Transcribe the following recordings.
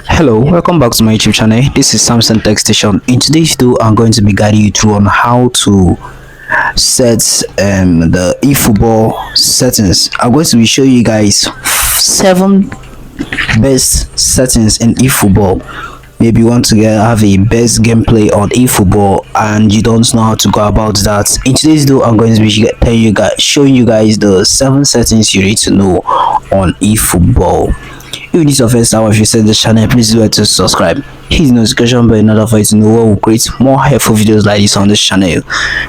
Hello, welcome back to my YouTube channel. This is Samsung Tech Station. In today's video, I'm going to be guiding you through on how to set the eFootball settings. I'm going to be showing you guys 7 best settings in eFootball. Maybe you want to have a best gameplay on eFootball and you don't know how to go about that. In today's video, I'm going to be showing you guys the 7 settings you need to know on eFootball. If this is your first time, if you set the channel, please do it to subscribe, hit the notification bell in order for you to know when we create more helpful videos like this on this channel.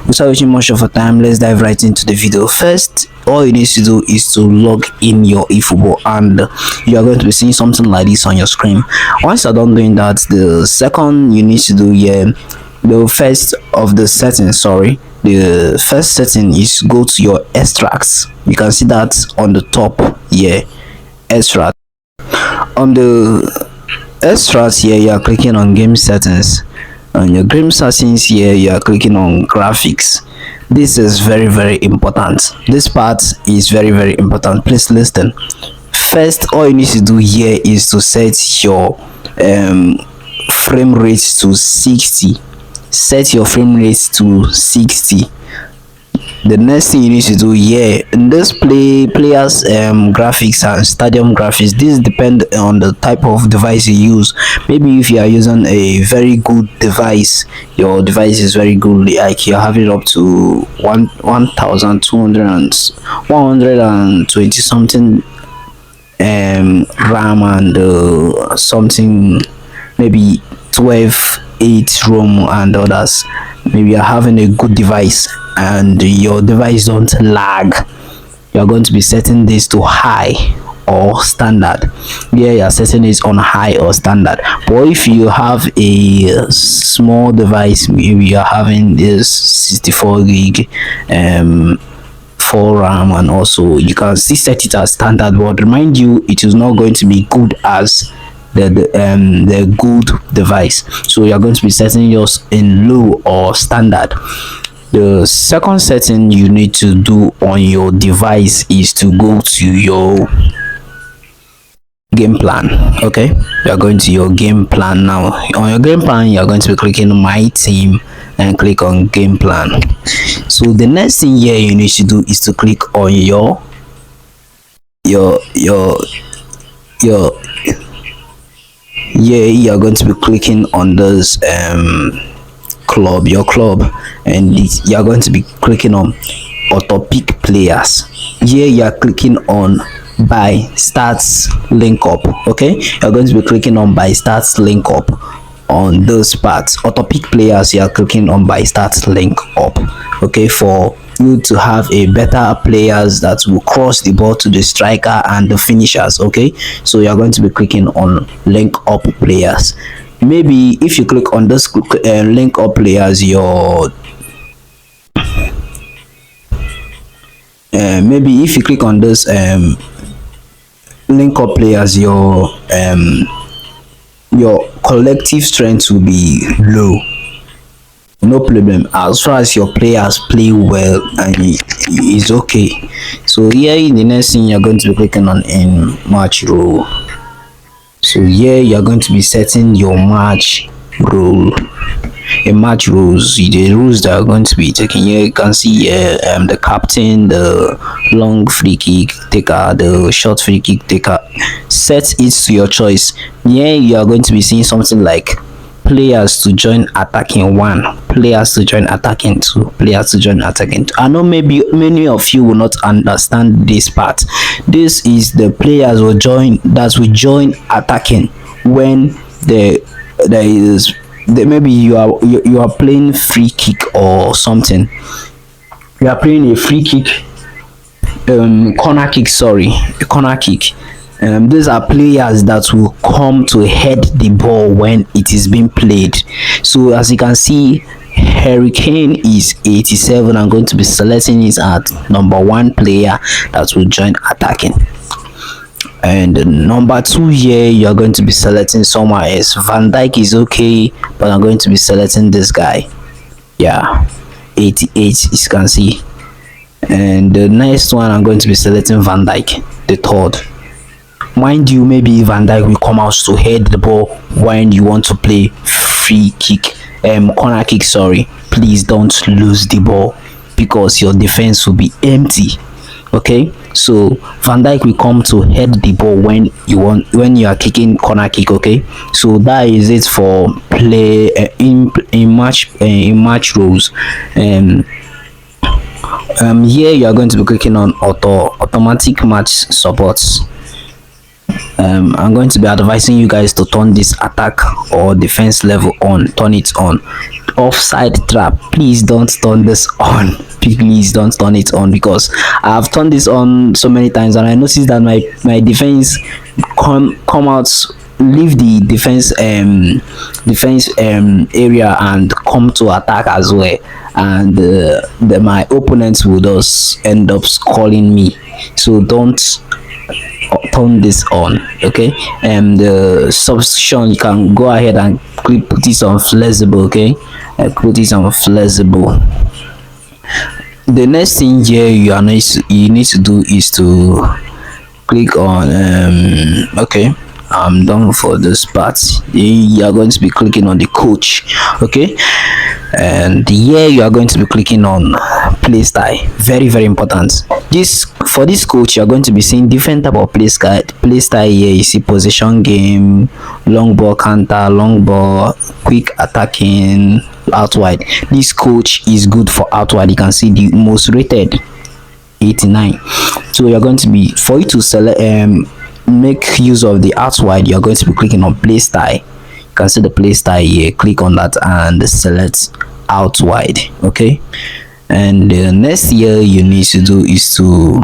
Without wasting much of our time, let's dive right into the video. First, all you need to do is to log in your eFootball, and you are going to be seeing something like this on your screen. Once you're done doing that, the second you need to do here, the first setting is go to your extracts. You can see that on the top here, extract. On the extras here, you are clicking on game settings. On your game settings here, you are clicking on graphics. This is very important. This part is very important. Please listen. First, all you need to do here is to set your frame rate to 60. Set your frame rate to 60. The next thing you need to do here in this players graphics and stadium graphics, this depend on the type of device you use. Maybe if you are using a very good device, your device is very good, like you're having up to 1200 and 120 something RAM and something, maybe 12/8 ROM and others. Maybe you're having a good device and your device don't lag, you're going to be setting this to high or standard. Yeah, you're setting it on high or standard. But if you have a small device, maybe you're having this 64 gig 4 RAM, and also you can still set it as standard, but remind you, it is not going to be good as the good device. So you're going to be setting yours in low or standard. The second setting you need to do on your device is to go to your game plan. Okay, you are going to your game plan now. On your game plan, you are going to be clicking my team and click on game plan. So the next thing here you need to do is to click on your you are going to be clicking on this your club, and you are going to be clicking on auto pick players. Here you are clicking on by stats link up. Okay, you are going to be clicking on by stats link up. On those parts, auto pick players, you are clicking on by stats link up. Okay, for you to have a better players that will cross the ball to the striker and the finishers. Okay, so you are going to be clicking on link up players. Maybe if you click on this link up players, your maybe if you click on this link up players, your collective strength will be low. No problem, as far as your players play well and it's okay. So here the next thing you're going to be clicking on in match rule. So here you're going to be setting your match rule. In match rules, the rules that are going to be taken here, you can see here the captain, the long free kick taker, the short free kick taker. Set it to your choice. Here you are going to be seeing something like players to join attacking 1, players to join attacking 2, players to join attacking 2. I know maybe many of you will not understand this part. This is the players will join attacking when maybe you are playing free kick or something. You are playing a free kick, corner kick. These are players that will come to head the ball when it is being played. So as you can see, Hurricane is 87. I'm going to be selecting it at number 1 player that will join attacking. And number 2 here, you're going to be selecting someone else. Van Dijk is okay, but I'm going to be selecting this guy. Yeah, 88 you can see. And the next one, I'm going to be selecting Van Dijk, the third. Mind you, maybe Van Dijk will come out to head the ball when you want to play free kick, corner kick, sorry. Please don't lose the ball because your defense will be empty. Okay, so Van Dijk will come to head the ball when you are kicking corner kick. Okay, so that is it for play in match rules. Here you are going to be clicking on automatic match supports. I'm going to be advising you guys to turn this attack or defense level on. Turn it on. Offside trap, please don't turn this on. Please don't turn it on, because I've turned this on so many times and I noticed that my defense come out, leave the defense area and come to attack as well, and my opponents will just end up calling me. So don't turn this on. Okay, and the substitution, you can go ahead and put this on flexible. Okay, put this on flexible. The next thing here you need to do is to click on okay, I'm done for this part. You are going to be clicking on the coach. Okay, and here you are going to be clicking on play style. Very important. For this coach, you are going to be seeing different type of play style here. You see possession game, long ball counter, long ball, quick attacking, out wide. This coach is good for out wide. You can see the most rated 89. So you're going to be, for you to select make use of the out wide, you're going to be clicking on play style. You can see the play style here. Click on that and select out wide. Okay, and the next here you need to do is to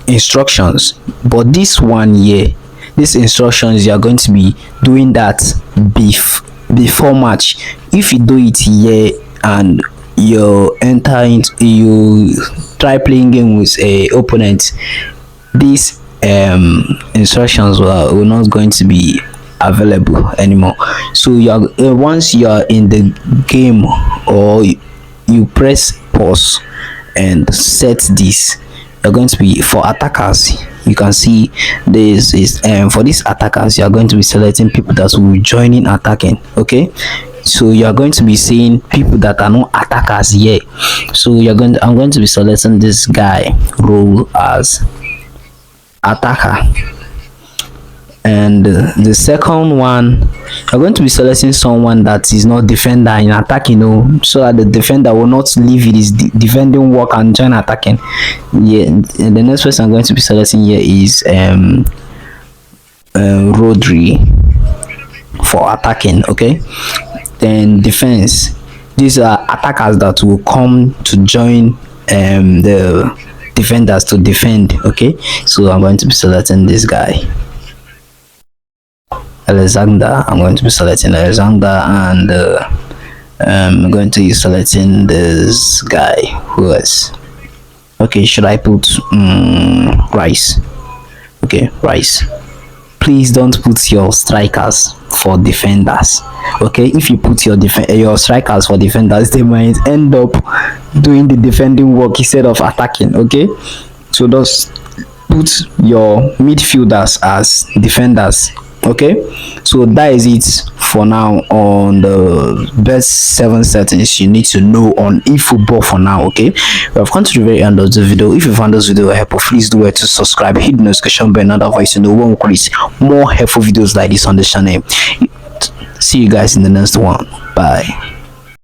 instructions. But this one here, these instructions, you are going to be doing that before match. If you do it here and you try playing game with a opponent, these instructions will not going to be available anymore. So once you are in the game, or you press pause and set this, you're going to be, for attackers, you can see this is for these attackers, you are going to be selecting people that will be joining attacking. Okay, so you are going to be seeing people that are not attackers here. So I'm going to be selecting this guy role as attacker, and the second one, you're going to be selecting someone that is not defender in attacking, so that the defender will not leave his defending work and join attacking. Yeah, and the next person I'm going to be selecting here is Rodri for attacking. Okay, then defense, these are attackers that will come to join the defenders to defend. Okay, so I'm going to be selecting this guy, Alexander. I'm going to be selecting Alexander, and I'm going to be selecting this guy. Who else? Okay, should I put Rice? Okay, Rice. Please don't put your strikers for defenders. Okay, if you put your strikers for defenders, they might end up doing the defending work instead of attacking. Okay, so just put your midfielders as defenders. Okay, so that is it for now on the best 7 settings you need to know on eFootball for now. Okay, we have come to the very end of the video. If you found this video helpful, please do it to subscribe, hit the notification bell, and otherwise you know when we release more helpful videos like this on the channel. See you guys in the next one. Bye.